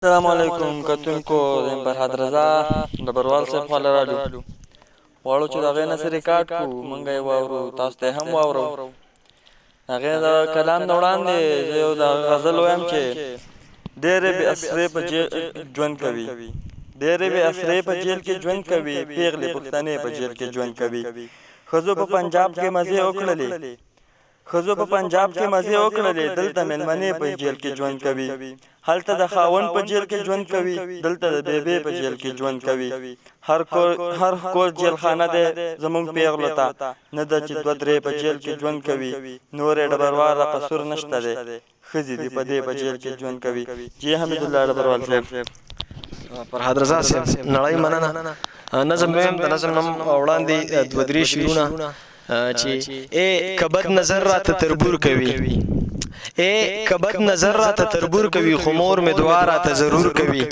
السلام علیکم کتونکو د فرهاد رضا د بروال صاحب خواله راډیو غواړو چې د هغې نه څه ریکارډ کړو موږ یې واورو تاسو ته یې هم واورو هغې د کلام نه وړاندې زه یو د هغه غزل وایم چې ډېرې بې اسرې په ژوند کوي ډېرې بې اسرې په جیل کې ژوند کوي پیغلې پښتنې په جیل کې ژوند کوي ښځو په پنجاب کې مزې وکړلې ښځو په پنجاب کې مزې وکړلې دلته مېلمنې په جیل کې ژوند کوي هلته د خاوند په جیل کې ژوند کوي دلته د بیبې په جیل کې ژوند کوي هر کور جیل خانه دی زموږ پیغلو ته نه ده چې دوه درې په جیل کې ژوند کوي نورې ډبروال قصور نشته دی ښځې دې په دې په جیل کې ژوند کوي جی حمیدالله ډبروال صاحب فرهاد رضا صاحب نړۍ مننه نظم ویم د نظم نوم وړاندې دوه درې شعرونه چې ای کبد نظر راته تربور کوي ای کبد نظر راته تربور کوي خو مور مې دعا راته ضرور کوي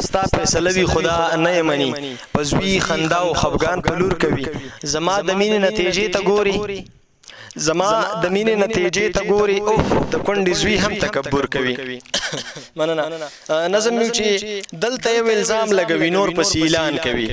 ستا فیصله وي خدا نه یې مني په زوی خندا او خفګان په لور کوي زما د مینې نتیجې ته ګوري زما د مینې نتیجې ته ګوري اوف د کونډې زوی هم تکبر کوي مننه نظم یو چې دلته یو الزام لګوي نور پسې اعلان کوي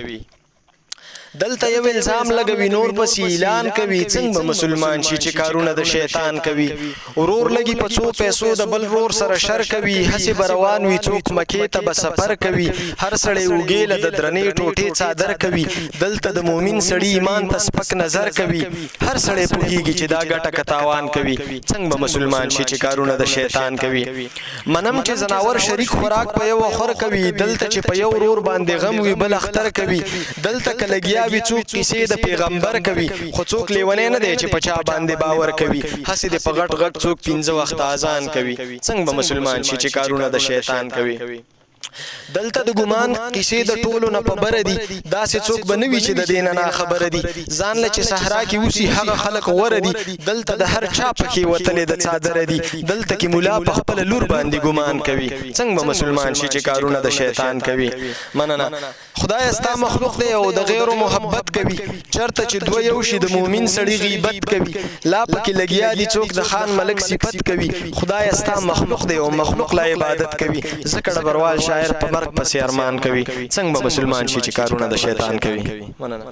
دلته یو الزام لګوي نور پسې اعلان کوي څنګه به مسلمان شي چې کارونه د شیطان کوي ورور لګي په څو پیسو د بل ورور سره شر کوي هسې به روان وي څوک مکې ته به سفر کوي هر سړی اوږې له د درنې ټوټې څادر کوي دلته د مؤمن سړي ایمان ته سپک نظر کوي هر سړی پوهېږي چې دا ګټه که تاوان کوي څنګه به مسلمان شي چې کارونه د شیطان کوي منم چې ځناور شریک خوراک په یو خور کوي دلته چې په یو ورور باندې غم وي بل اختر کوي دلته که لګیا وي څوک کیسې د پیغمبر کوي خو څوک لیونی نه دی چې په چا باندې باور کوي هسې د په غټ غټ څوک 15 وخته اذان کوي څنګه به مسلمان شي چې کارونه د شیطان کوي دلته د ګمان کیسې د ټولو نه په بره دي داسې څوک به نه وي چې د دې نه ناخبره دي ځان له چې صحرا کې اوسي هغه خلک غوره دي دلته د هر چا پکې وتلې د څادره دي دلته کې ملا په خپله لور باندې ګمان کوي څنګه به مسلمان شي چې کارونه د شیطان کوي مننه خدای ستا مخلوق دی او د غیرو محبت کوي چرته چې دوه یو شي د مؤمن سړي غیبت کوي لا پکې لګیا دي څوک د خان ملک صفت کوي خدای ستا مخلوق دی او مخلوق لا عبادت کوي ځکه ډبروال شاعر په مرګ پسې ارمان کوي څنګه به مسلمان شي چې کارونه د شیطان کوي مننه